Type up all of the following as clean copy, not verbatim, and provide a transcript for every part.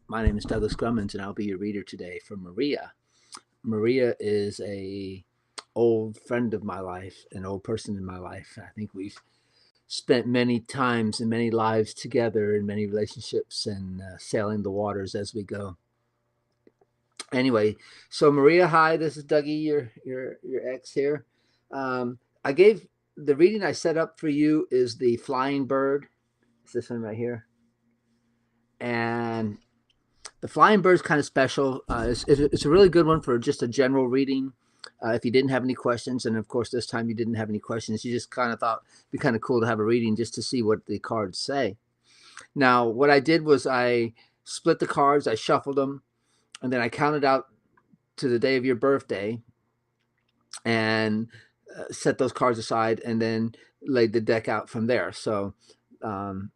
My name is Douglas Grummins, and I'll be your reader today for Maria. Maria is a old friend of my life, an old person in my life. I think we've spent many times and many lives together in many relationships and sailing the waters as we go. Anyway, so Maria, hi, this is Dougie, your ex here. I gave the reading I set up for you is the Flying Bird. It's this one right here, and the Flying Bird is kind of special. It's a really good one for just a general reading. If you didn't have any questions, and of course this time you didn't have any questions, you just kind of thought it'd be kind of cool to have a reading just to see what the cards say. Now, what I did was I split the cards, I shuffled them, and then I counted out to the day of your birthday and set those cards aside, and then laid the deck out from there. So um,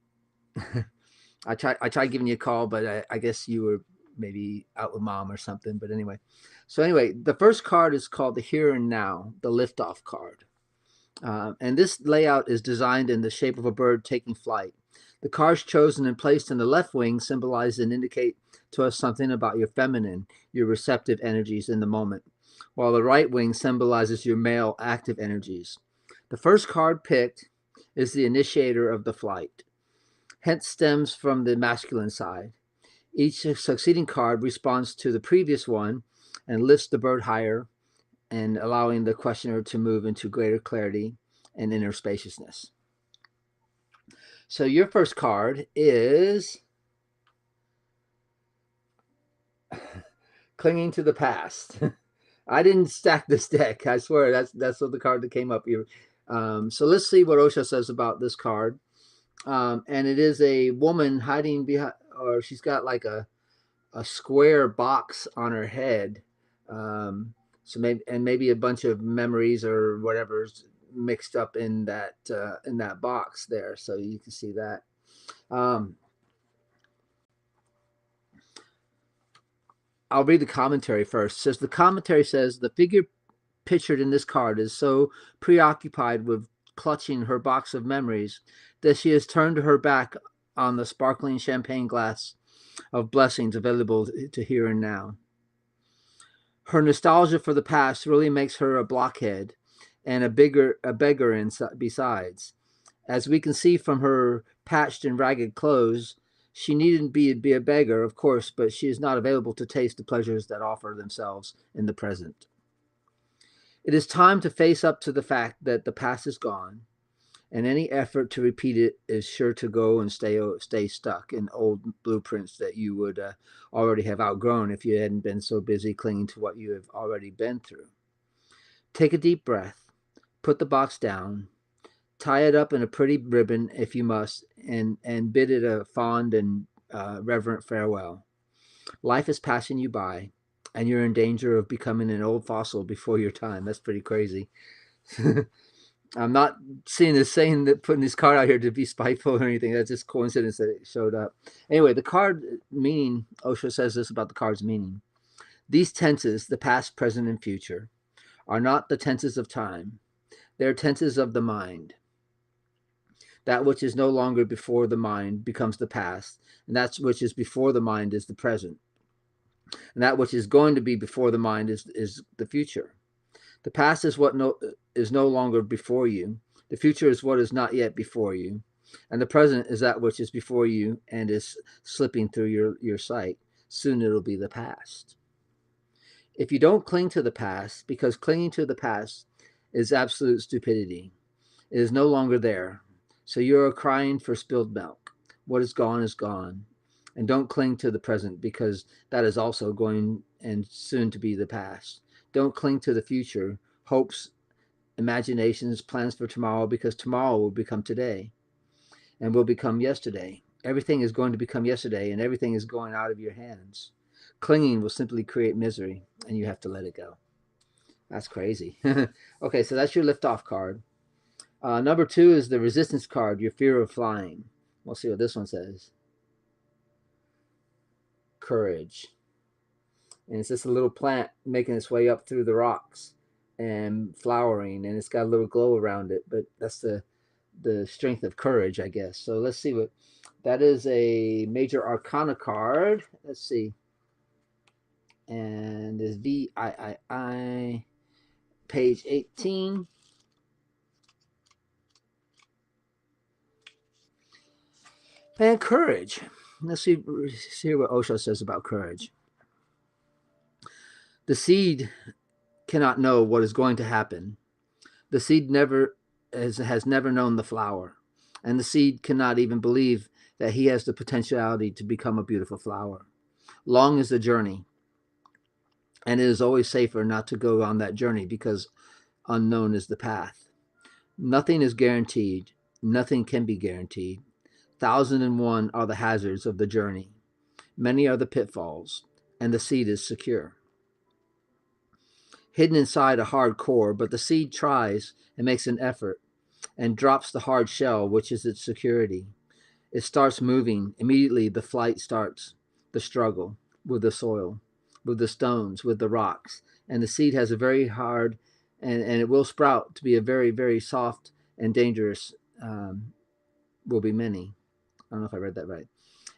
I tried giving you a call, but I guess you were maybe out with mom or something. But anyway, the first card is called the Here and Now, the Liftoff card. And this layout is designed in the shape of a bird taking flight. The cards chosen and placed in the left wing symbolize and indicate to us something about your feminine, your receptive energies in the moment, while the right wing symbolizes your male active energies. The first card picked is the initiator of the flight, hence stems from the masculine side. Each succeeding card responds to the previous one and lifts the bird higher and allowing the questioner to move into greater clarity and inner spaciousness. So your first card is Clinging to the Past. I didn't stack this deck. I swear that's what the card that came up here. So let's see what Osho says about this card. And it is a woman hiding behind, or she's got like a square box on her head. So maybe a bunch of memories or whatever's mixed up in that box there. So you can see that. Um, I'll read the commentary first. It says the commentary says the figure pictured in this card is so preoccupied with clutching her box of memories that she has turned her back on the sparkling champagne glass of blessings available to here and now. Her nostalgia for the past really makes her a blockhead and a beggar besides. As we can see from her patched and ragged clothes, she needn't be a beggar, of course, but she is not available to taste the pleasures that offer themselves in the present. It is time to face up to the fact that the past is gone, and any effort to repeat it is sure to go and stay stuck in old blueprints that you would already have outgrown if you hadn't been so busy clinging to what you have already been through. Take a deep breath, put the box down, tie it up in a pretty ribbon if you must, and bid it a fond and reverent farewell. Life is passing you by, and you're in danger of becoming an old fossil before your time. That's pretty crazy. I'm not seeing this saying that putting this card out here to be spiteful or anything. That's just coincidence that it showed up. Anyway, the card meaning, Osho says this about the card's meaning. These tenses, the past, present, and future, are not the tenses of time. They're tenses of the mind. That which is no longer before the mind becomes the past, and that which is before the mind is the present. And that which is going to be before the mind is the future. The past is what is no longer before you. The future is what is not yet before you. And the present is that which is before you and is slipping through your sight. Soon it'll be the past. If you don't cling to the past, because clinging to the past is absolute stupidity, it is no longer there. So you're crying for spilled milk. What is gone is gone. And don't cling to the present because that is also going and soon to be the past. Don't cling to the future, hopes, imaginations, plans for tomorrow, because tomorrow will become today and will become yesterday. Everything is going to become yesterday, and everything is going out of your hands. Clinging will simply create misery, and you have to let it go. That's crazy. Okay, so that's your liftoff card. Number 2 is the resistance card, your fear of flying. We'll see what this one says. Courage. And it's just a little plant making its way up through the rocks and flowering, and it's got a little glow around it. But that's the strength of courage, I guess. So let's see what that is. A major arcana card. Let's see. And is VIII, page 18. And courage. Let's see what Osho says about courage. The seed cannot know what is going to happen. The seed has never known the flower, and the seed cannot even believe that he has the potentiality to become a beautiful flower. Long is the journey, and it is always safer not to go on that journey because unknown is the path. Nothing is guaranteed. Nothing can be guaranteed. 1,001 are the hazards of the journey. Many are the pitfalls, and the seed is secure. Hidden inside a hard core, but the seed tries and makes an effort and drops the hard shell, which is its security. It starts moving. Immediately, the flight starts, the struggle with the soil, with the stones, with the rocks. And the seed has a very hard, and it will sprout to be a very, very soft and dangerous, will be many. I don't know if I read that right.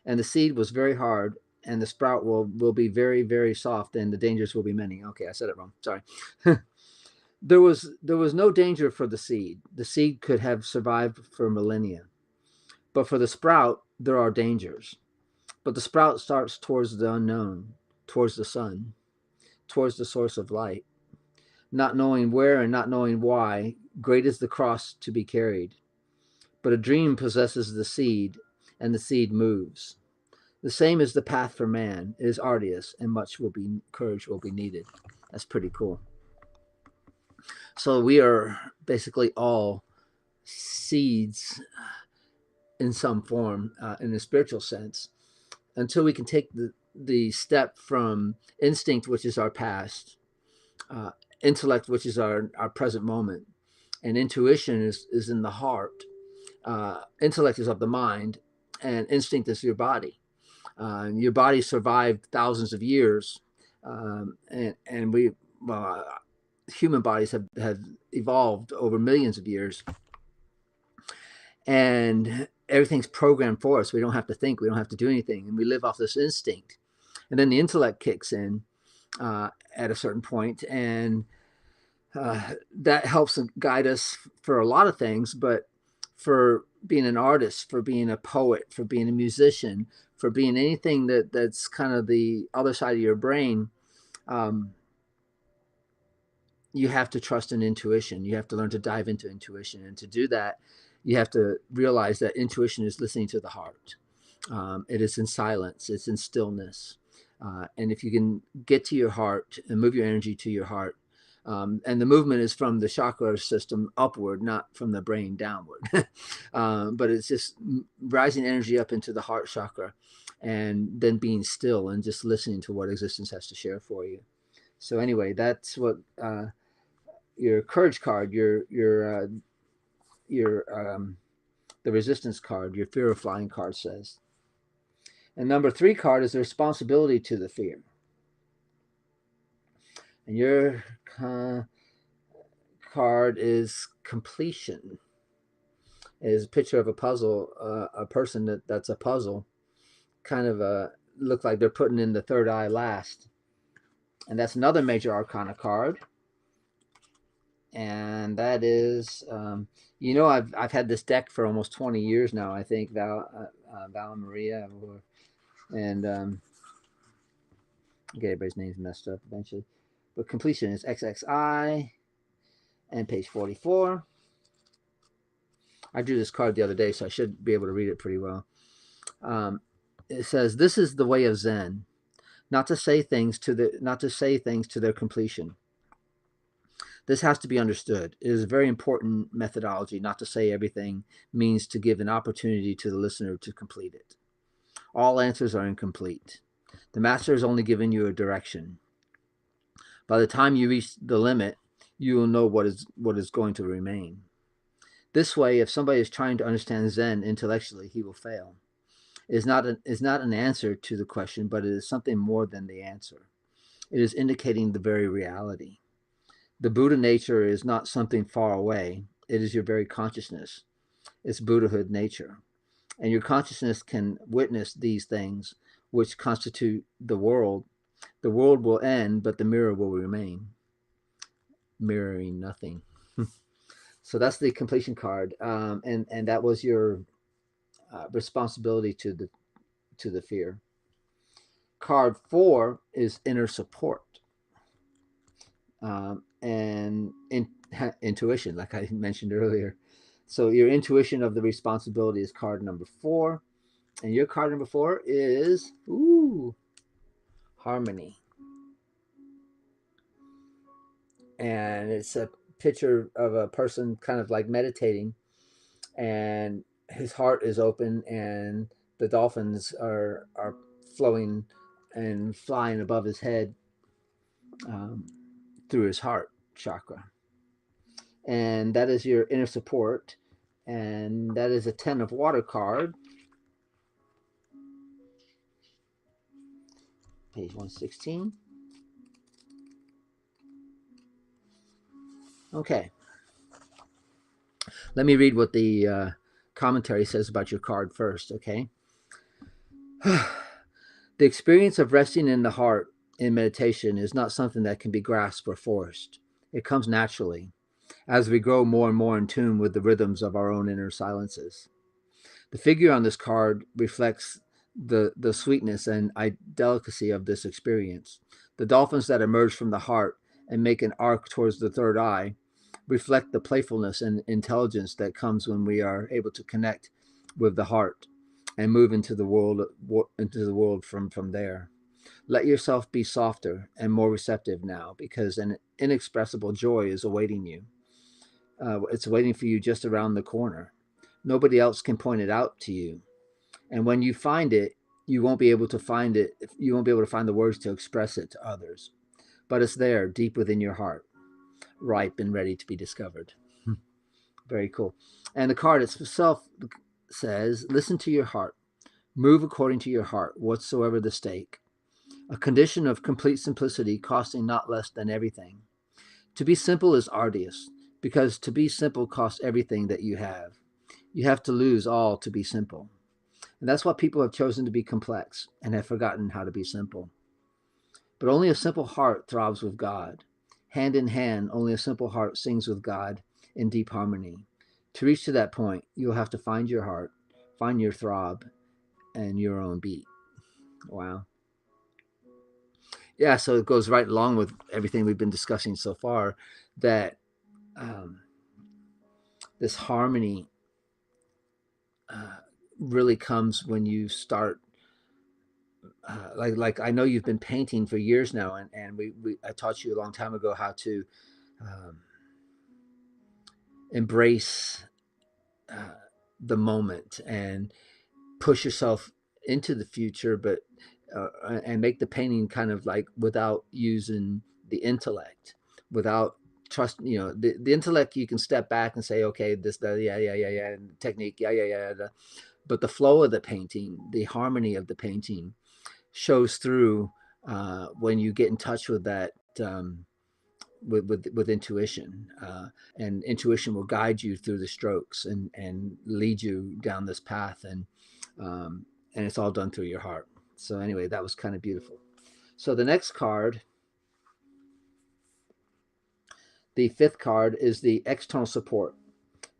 And the seed was very hard, and the sprout will be very, very soft, and the dangers will be many. Okay, I said it wrong. Sorry. There was no danger for the seed. The seed could have survived for millennia. But for the sprout, there are dangers. But the sprout starts towards the unknown, towards the sun, towards the source of light. Not knowing where and not knowing why, great is the cross to be carried. But a dream possesses the seed, and the seed moves. The same is the path for man. It is arduous, and much courage will be needed. That's pretty cool. So we are basically all seeds in some form, in a spiritual sense, until we can take the step from instinct, which is our past, intellect, which is our present moment, and intuition is in the heart. Intellect is of the mind, and instinct is your body. Your body survived thousands of years, and human bodies have evolved over millions of years, and everything's programmed for us. We don't have to think. We don't have to do anything, and we live off this instinct. And then the intellect kicks in at a certain point, and that helps guide us for a lot of things. But for being an artist, for being a poet, for being a musician, for being anything that's kind of the other side of your brain, you have to trust in intuition. You have to learn to dive into intuition. And to do that, you have to realize that intuition is listening to the heart. It is in silence. It's in stillness. And if you can get to your heart and move your energy to your heart, and the movement is from the chakra system upward, not from the brain downward. But it's just rising energy up into the heart chakra and then being still and just listening to what existence has to share for you. So anyway, that's what your courage card, the resistance card, your fear of flying card says. And number 3 card is the responsibility to the fear. And your card is completion. It is a picture of a puzzle, a person that's a puzzle, kind of look like they're putting in the third eye last. And that's another major arcana card. And that is, I've had this deck for almost 20 years now, I think, Val and Maria, and get everybody's names messed up eventually. But completion is XXI, and page 44. I drew this card the other day, so I should be able to read it pretty well. It says, "This is the way of Zen, not to say things to their completion. This has to be understood. It is a very important methodology. Not to say everything means to give an opportunity to the listener to complete it. All answers are incomplete. The master has only given you a direction. By the time you reach the limit, you will know what is going to remain. This way, if somebody is trying to understand Zen intellectually, he will fail. It is not an answer to the question, but it is something more than the answer. It is indicating the very reality. The Buddha nature is not something far away. It is your very consciousness. its Buddhahood nature. And your consciousness can witness these things which constitute the world. The world will end, but the mirror will remain, mirroring nothing. So that's the completion card, and that was your responsibility to the fear. Card 4 is inner support, and intuition, like I mentioned earlier. So your intuition of the responsibility is card number 4, and your card number 4 is harmony, and it's a picture of a person kind of like meditating, and his heart is open, and the dolphins are flowing and flying above his head, um, through his heart chakra. And that is your inner support, and that is a 10 of water card, page 116. Okay, let me read what the commentary says about your card first. Okay. The experience of resting in the heart in meditation is not something that can be grasped or forced. It comes naturally as we grow more and more in tune with the rhythms of our own inner silences. The figure on this card reflects the sweetness and delicacy of this experience. The dolphins that emerge from the heart and make an arc towards the third eye reflect the playfulness and intelligence that comes when we are able to connect with the heart and move into the world from there. Let yourself be softer and more receptive now, because an inexpressible joy is awaiting you. It's waiting for you just around the corner. Nobody else can point it out to you. And when you find it, you won't be able to find it. You won't be able to find the words to express it to others. But it's there, deep within your heart, ripe and ready to be discovered. Very cool. And the card itself says, listen to your heart. Move according to your heart, whatsoever the stake. A condition of complete simplicity costing not less than everything. To be simple is arduous, because to be simple costs everything that you have. You have to lose all to be simple. And that's why people have chosen to be complex and have forgotten how to be simple. But only a simple heart throbs with God. Hand in hand, only a simple heart sings with God in deep harmony. To reach to that point, you'll have to find your heart, find your throb, and your own beat. Wow. Yeah, so it goes right along with everything we've been discussing so far, that this harmony really comes when you start, like I know you've been painting for years now, and I taught you a long time ago how to um, embrace uh, the moment and push yourself into the future, but and make the painting kind of like without using the intellect, without trust. The intellect, you can step back and say, okay, this, that, yeah, and technique, yeah. But the flow of the painting, the harmony of the painting, shows through when you get in touch with that. With intuition, and intuition will guide you through the strokes and lead you down this path, and it's all done through your heart. So anyway, that was kind of beautiful. So the next card, the 5th card, is the external support,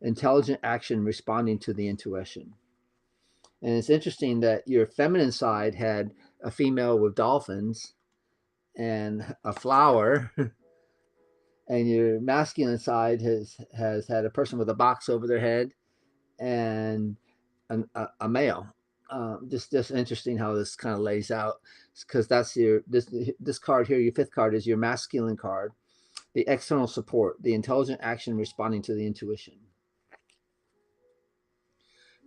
intelligent action responding to the intuition. And it's interesting that your feminine side had a female with dolphins and a flower, and your masculine side has had a person with a box over their head and a male. Just interesting how this kind of lays out, because that's this card here. Your 5th card is your masculine card, the external support, the intelligent action responding to the intuition,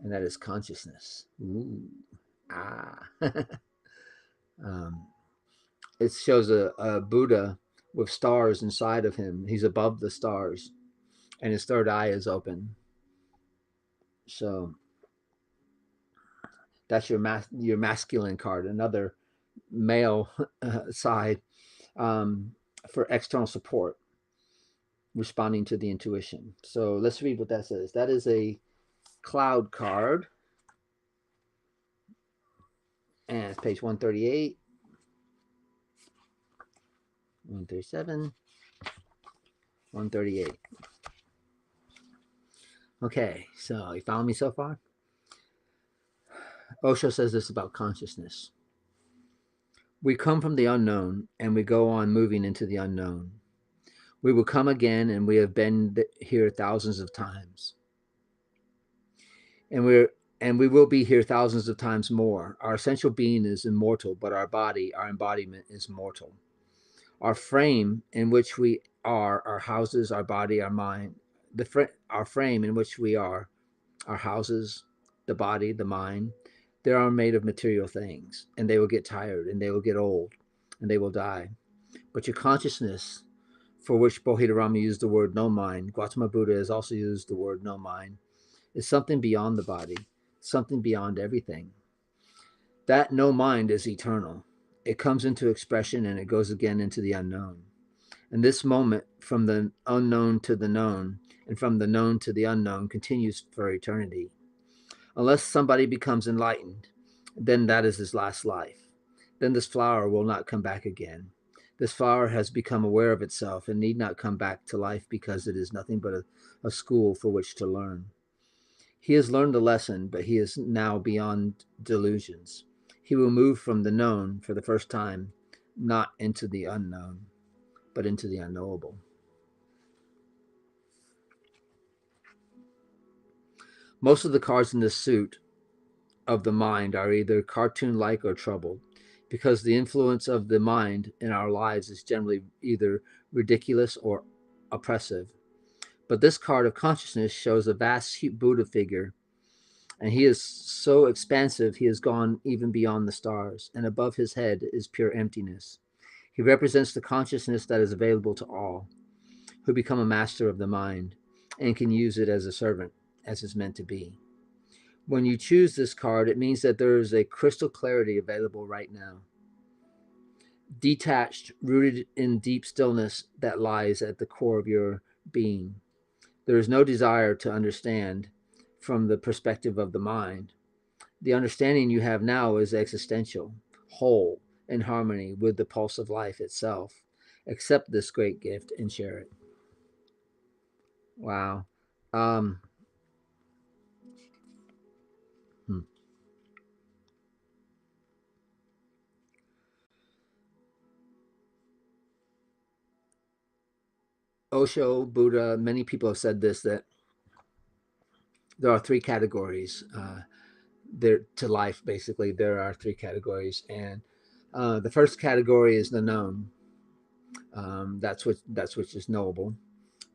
and that is consciousness. Ooh, ah. um, it shows a Buddha with stars inside of him. He's above the stars, and his third eye is open. So that's your masculine card, another male side, for external support, responding to the intuition. So let's read what that says. That is a cloud card. And it's page 138, 137, 138. Okay, so you follow me so far? Osho says this about consciousness. We come from the unknown and we go on moving into the unknown. We will come again, and we have been here thousands of times. And we will be here thousands of times more. Our essential being is immortal, but our body, our embodiment, is mortal. Our frame in which we are, our houses, our body, our mind, our frame in which we are, our houses, the body, the mind, they are made of material things, and they will get tired, and they will get old, and they will die. But your consciousness, for which Bodhidharma used the word no mind, Gautama Buddha has also used the word no mind, is something beyond the body, something beyond everything. That no mind is eternal. It comes into expression and it goes again into the unknown. And this moment, from the unknown to the known, and from the known to the unknown, continues for eternity. Unless somebody becomes enlightened, then that is his last life. Then this flower will not come back again. This flower has become aware of itself and need not come back to life because it is nothing but a school for which to learn. He has learned the lesson, but he is now beyond delusions. He will move from the known for the first time, not into the unknown, but into the unknowable. Most of the cards in this suit of the mind are either cartoon-like or troubled, because the influence of the mind in our lives is generally either ridiculous or oppressive. But this card of consciousness shows a vast Buddha figure, and he is so expansive he has gone even beyond the stars, and above his head is pure emptiness. He represents the consciousness that is available to all, who become a master of the mind and can use it as a servant, as is meant to be. When you choose this card, it means that there is a crystal clarity available right now. Detached, rooted in deep stillness that lies at the core of your being. There is no desire to understand from the perspective of the mind. The understanding you have now is existential, whole, in harmony with the pulse of life itself. Accept this great gift and share it. Wow. Hmm. Osho, Buddha, many people have said this, that there are three categories there to life. Basically, there are three categories, and the first category is the known. That's which is knowable,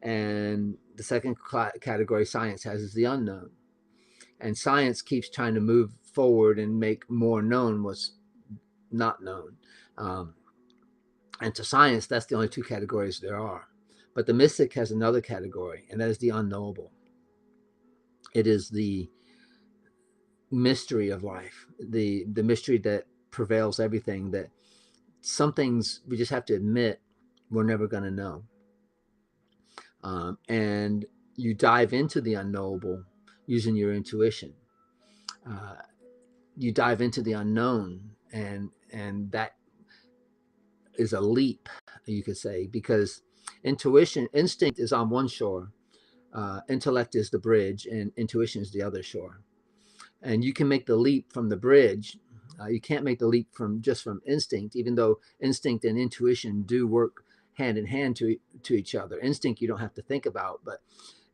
and the second category science has is the unknown. And science keeps trying to move forward and make more known what's not known. And to science, that's the only two categories there are. But the mystic has another category, and that is the unknowable. It is the mystery of life, the mystery that prevails everything, that some things we just have to admit we're never going to know. And you dive into the unknowable using your intuition. You dive into the unknown, and that is a leap, you could say, because instinct is on one shore, intellect is the bridge, and intuition is the other shore. And you can make the leap from the bridge. You can't make the leap from instinct, even though instinct and intuition do work hand in hand to each other. Instinct you don't have to think about, but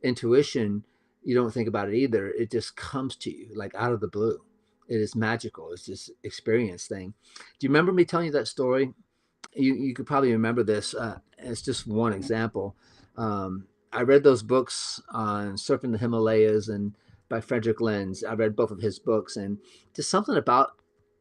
intuition, you don't think about it either. It just comes to you like out of the blue. It is magical. It's this experience thing. Do you remember me telling you that story? You could probably remember this. It's just one example. I read those books on surfing the Himalayas and by Frederick Lenz. I read both of his books, and just something about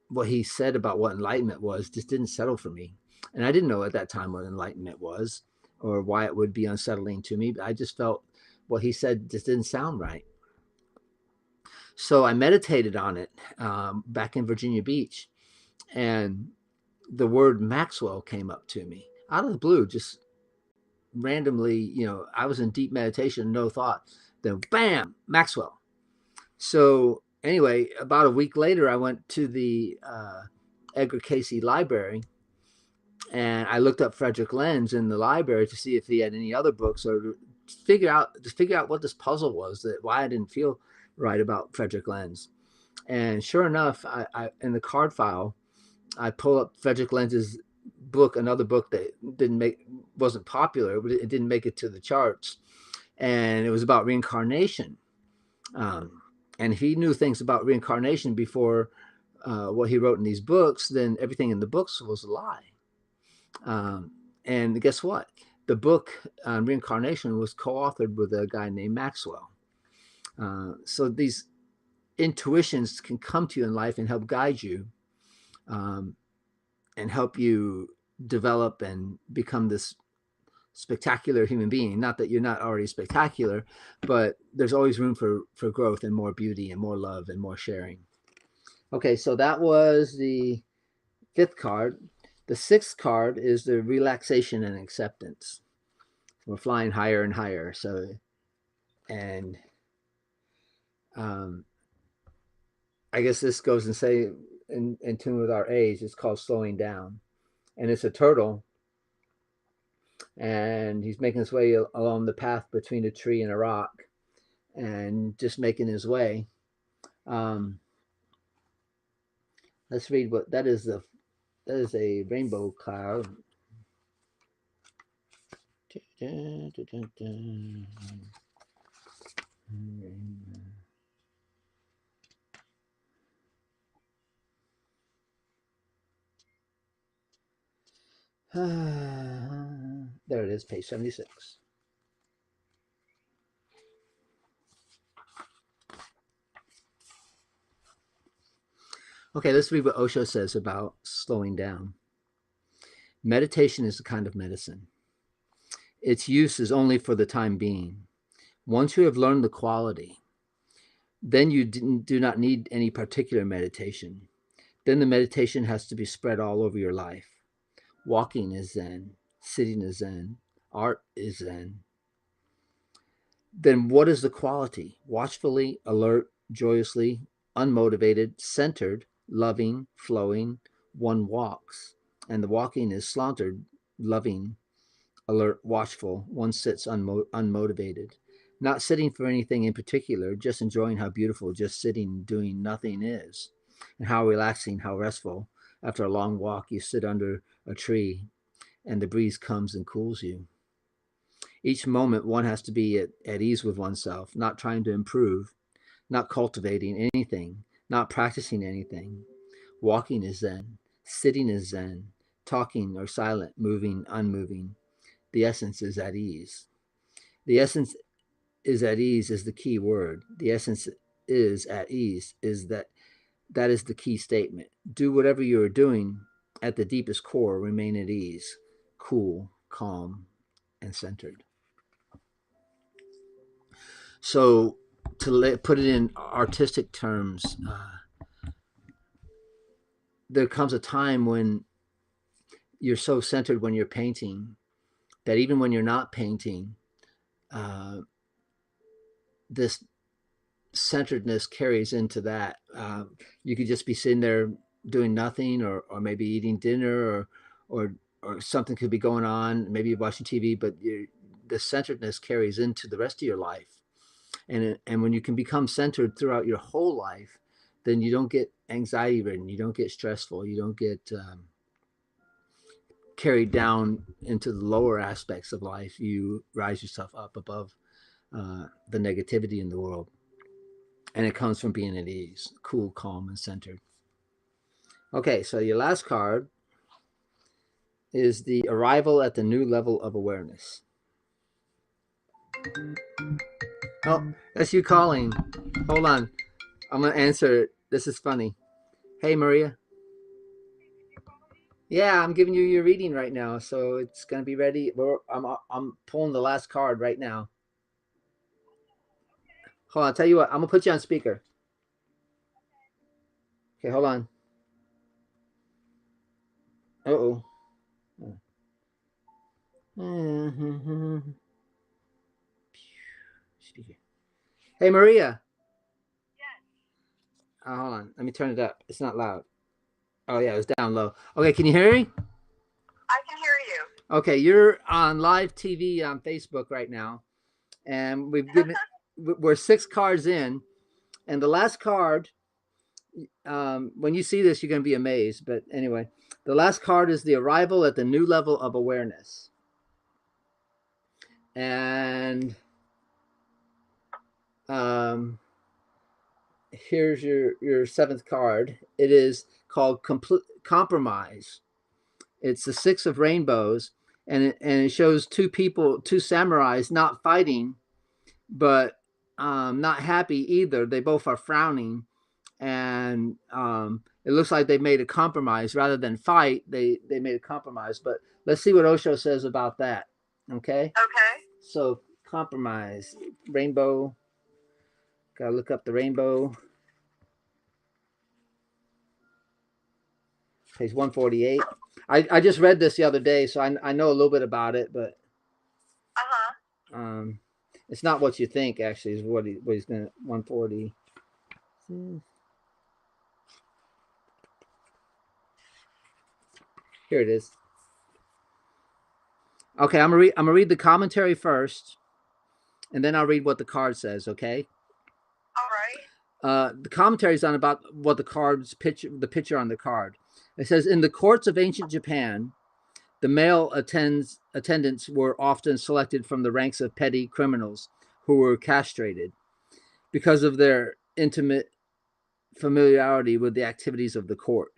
what he said about what enlightenment was just didn't settle for me. And I didn't know at that time what enlightenment was or why it would be unsettling to me. But I just felt what he said just didn't sound right. So I meditated on it back in Virginia Beach, and the word Maxwell came up to me out of the blue, just randomly. I was in deep meditation, no thought. Then, bam, Maxwell. So anyway, about a week later, I went to the Edgar Casey library, and I looked up Frederick Lenz in the library to see if he had any other books, or to figure out what this puzzle was, that why I didn't feel right about Frederick Lenz. And sure enough, I in the card file, I pull up Frederick Lenz's book, another book that wasn't popular, but it didn't make it to the charts, and it was about reincarnation. Um, and if he knew things about reincarnation before what he wrote in these books, then everything in the books was a lie. Um, and guess what? The book on reincarnation was co-authored with a guy named Maxwell. So these intuitions can come to you in life and help guide you, um, and help you develop and become this spectacular human being. Not that you're not already spectacular, but there's always room for growth and more beauty and more love and more sharing. Okay, so that was the fifth card. The sixth card is the relaxation and acceptance. We're flying higher and higher. So, and um, I guess this goes and say in tune with our age. It's called slowing down, and it's a turtle, and he's making his way along the path between a tree and a rock, and just making his way. Um, let's read what that is. That is a rainbow cloud. There it is, page 76. Okay, let's read what Osho says about slowing down. Meditation is a kind of medicine. Its use is only for the time being. Once you have learned the quality, then you do not need any particular meditation. Then the meditation has to be spread all over your life. Walking is Zen, sitting is Zen, art is Zen. Then what is the quality? Watchfully, alert, joyously, unmotivated, centered, loving, flowing, one walks. And the walking is slaughtered, loving, alert, watchful. One sits unmotivated. Not sitting for anything in particular, just enjoying how beautiful just sitting doing nothing is. And how relaxing, how restful. After a long walk, you sit under a tree and the breeze comes and cools you. Each moment, one has to be at ease with oneself, not trying to improve, not cultivating anything, not practicing anything. Walking is Zen, sitting is Zen, talking or silent, moving, unmoving. The essence is at ease. The essence is at ease is the key word. The essence is at ease is that is the key statement. Do whatever you are doing at the deepest core, remain at ease, cool, calm, and centered. So, put it in artistic terms, there comes a time when you're so centered when you're painting that even when you're not painting, uh, this centeredness carries into that. You could just be sitting there doing nothing, or maybe eating dinner, or or something could be going on. Maybe you're watching TV, but the centeredness carries into the rest of your life. And when you can become centered throughout your whole life, then you don't get anxiety ridden, you don't get stressful, you don't get carried down into the lower aspects of life. You rise yourself up above the negativity in the world, and it comes from being at ease, cool, calm, and centered. Okay, so your last card is the arrival at the new level of awareness. Oh, that's you calling. Hold on. I'm going to answer it. This is funny. Hey, Maria. Yeah, I'm giving you your reading right now, so it's going to be ready. I'm pulling the last card right now. Hold on, I'll tell you what. I'm going to put you on speaker. Okay, hold on. Uh-oh. Speaker. Hey, Maria. Hold on. Let me turn it up. It's not loud. Oh yeah, it was down low. Okay, can you hear me? I can hear you. Okay, you're on live TV on Facebook right now, and we're 6 cards in, and the last card. When you see this, you're going to be amazed. But anyway, the last card is the arrival at the new level of awareness, and here's your seventh card. It is called compromise. It's the Six of Rainbows, and it shows two people, two samurais, not fighting, but not happy either. They both are frowning, and it looks like they made a compromise rather than fight. They made a compromise. But let's see what Osho says about that. Okay. Okay. So compromise, rainbow. Gotta look up the rainbow. Page 148. I just read this the other day, so I know a little bit about it, but it's not what you think. Actually, is what he's gonna 140. Here it is. Okay, I'm gonna read the commentary first, and then I'll read what the card says. Okay. All right. The commentary is on about what the picture on the card. It says, in the courts of ancient Japan, the male attendants were often selected from the ranks of petty criminals who were castrated because of their intimate familiarity with the activities of the court.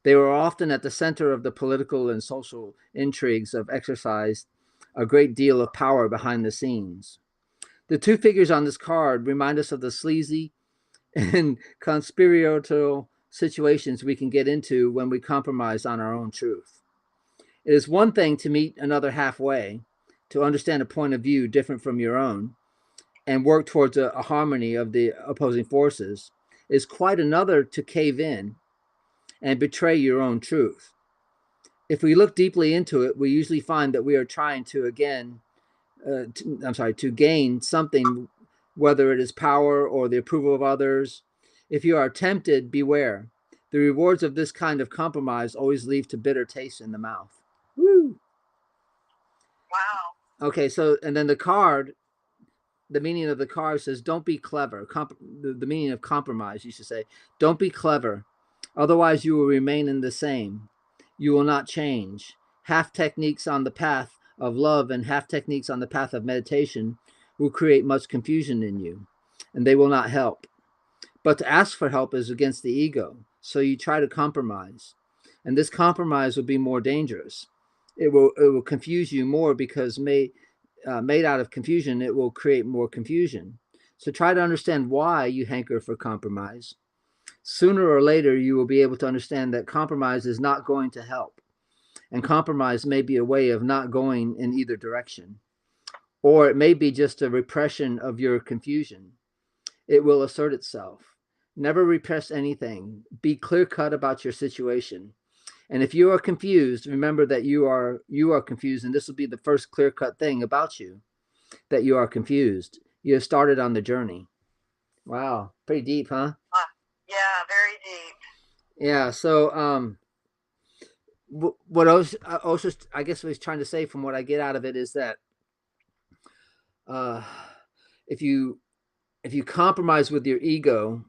They were often at the center of the political and social intrigues of exercised a great deal of power behind the scenes. The two figures on this card remind us of the sleazy and conspiratorial situations we can get into when we compromise on our own truth. It is one thing to meet another halfway, to understand a point of view different from your own, and work towards a harmony of the opposing forces. It is quite another to cave in and betray your own truth. If we look deeply into it, we usually find that we are trying to gain something, whether it is power or the approval of others. If you are tempted, beware. The rewards of this kind of compromise always leave to bitter taste in the mouth. Woo! Wow. Okay, so, and then the meaning of the card says, don't be clever. The meaning of compromise, you should say, don't be clever. Otherwise, you will remain in the same. You will not change. Half techniques on the path of love and half techniques on the path of meditation will create much confusion in you, and they will not help. But to ask for help is against the ego, so you try to compromise. And this compromise will be more dangerous. It will confuse you more because made out of confusion, it will create more confusion. So try to understand why you hanker for compromise. Sooner or later, you will be able to understand that compromise is not going to help. And compromise may be a way of not going in either direction. Or it may be just a repression of your confusion. It will assert itself. Never repress anything. Be clear-cut about your situation. And if you are confused, remember that you are confused, and this will be the first clear-cut thing about you, that you are confused. You have started on the journey. Wow, pretty deep, huh? Yeah, very deep. Yeah. So, what Osho, I guess, what he's trying to say, from what I get out of it, is that if you compromise with your ego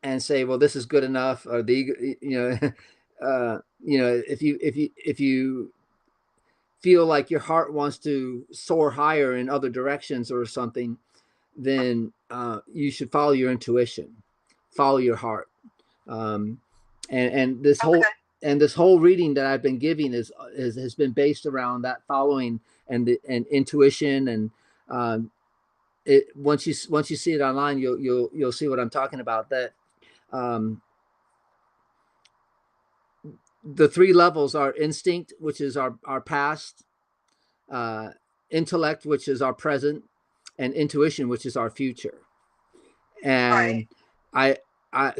and say, well, this is good enough, or the ego, if you feel like your heart wants to soar higher in other directions or something, then you should follow your intuition, follow your heart. And this whole reading that I've been giving has been based around that following and intuition. And once you see it online, you'll see what I'm talking about. That the 3 levels are instinct, which is our past, intellect, which is our present, and intuition, which is our future. And right. I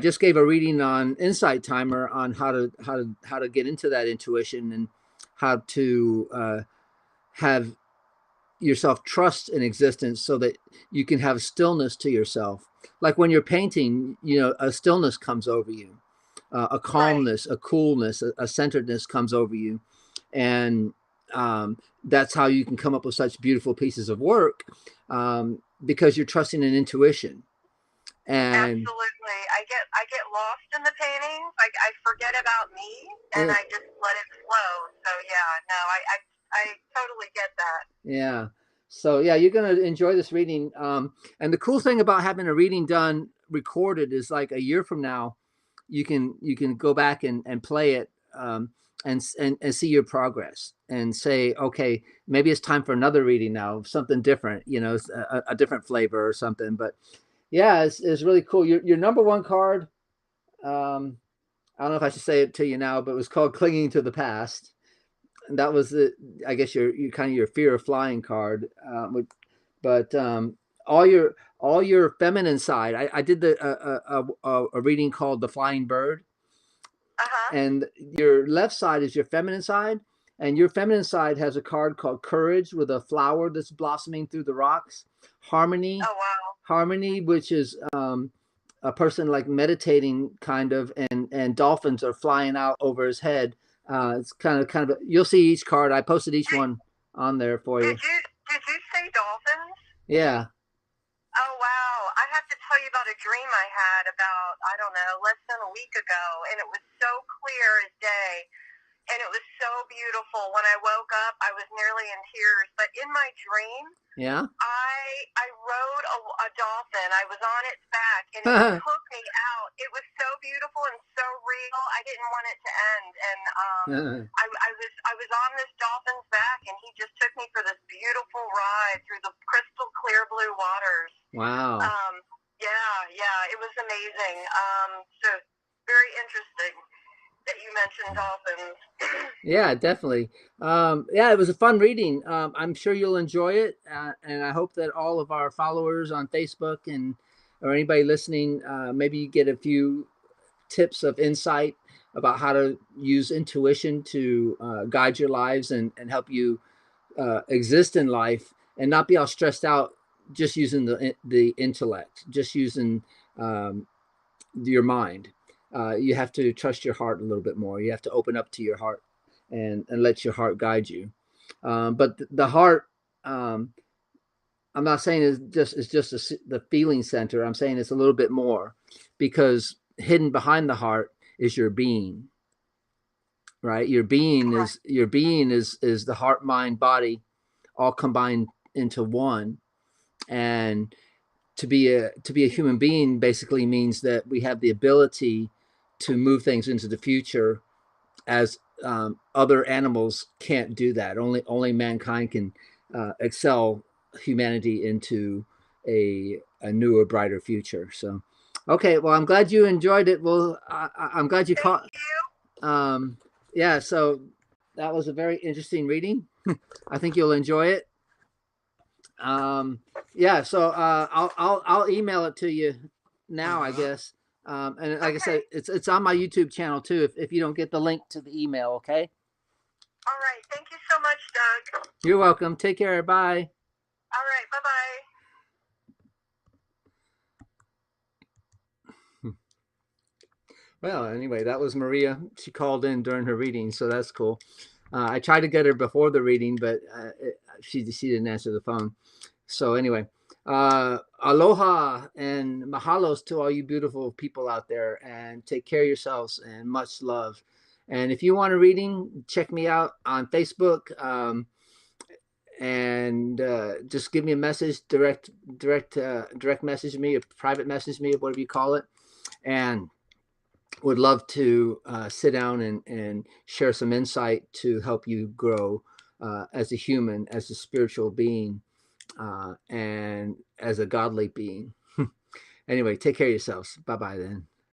just gave a reading on Insight Timer on how to get into that intuition, and how to have yourself trust in existence, so that you can have stillness to yourself. like when you're painting, you know, a stillness comes over you, a calmness, a coolness, a centeredness comes over you. And that's how you can come up with such beautiful pieces of work, because you're trusting in intuition. And absolutely, I get lost in the paintings. Like I forget about me, and I just let it flow. So yeah, no, I totally get that. Yeah. So yeah, you're gonna enjoy this reading. And the cool thing about having a reading done recorded is, like, a year from now, you can go back and play it, and see your progress and say, okay, maybe it's time for another reading now, something different, you know, a different flavor or something. But yeah, it's really cool. Your number one card, I don't know if I should say it to you now, but it was called Clinging to the Past. And that was the, I guess, your kind of your fear of flying card. But all your feminine side. I did a reading called The Flying Bird. And your left side is your feminine side, and your feminine side has a card called Courage with a flower that's blossoming through the rocks. Harmony. Oh wow. Harmony, which is a person like meditating kind of, and dolphins are flying out over his head. It's kind of you'll see each card. I posted each one on there for you. Did you say dolphins? Yeah. Oh wow. I have to tell you about a dream I had about, I don't know, less than a week ago, and it was so clear as day. And it was so beautiful. When I woke up, I was nearly in tears. But in my dream, yeah, I rode a dolphin. I was on its back, and it took me out. It was so beautiful and so real. I didn't want it to end. And I was on this dolphin's back, and he just took me for this beautiful ride through the crystal clear blue waters. Wow. Yeah, it was amazing. So very interesting that you mentioned dolphins. Yeah, definitely. Yeah, it was a fun reading. I'm sure you'll enjoy it, and I hope that all of our followers on Facebook or anybody listening, maybe you get a few tips of insight about how to use intuition to guide your lives and help you exist in life and not be all stressed out just using the intellect, just using your mind. You have to trust your heart a little bit more. You have to open up to your heart and let your heart guide you. But the heart, I'm not saying it's just the feeling center. I'm saying it's a little bit more, because hidden behind the heart is your being, right? Your being is the heart, mind, body, all combined into one. And to be a human being basically means that we have the ability to move things into the future, as other animals can't do that. Only mankind can excel humanity into a newer, brighter future. So, okay, well, I'm glad you enjoyed it. Well, I'm glad you caught. Yeah, so that was a very interesting reading. I think you'll enjoy it. Yeah, so I'll email it to you now, I guess. And like I said, it's on my YouTube channel too, if you don't get the link to the email. Okay. All right. Thank you so much, Doug. You're welcome. Take care. Bye. All right. Bye-bye. Well, anyway, that was Maria. She called in during her reading, so that's cool. I tried to get her before the reading, but she didn't answer the phone. So anyway, aloha and mahalos to all you beautiful people out there, and take care of yourselves, and much love. And if you want a reading, check me out on Facebook, and just give me a message, direct message me, or private message me, or whatever you call it, and would love to sit down and share some insight to help you grow as a human, as a spiritual being, and as a godly being. Anyway, take care of yourselves. Bye-bye then.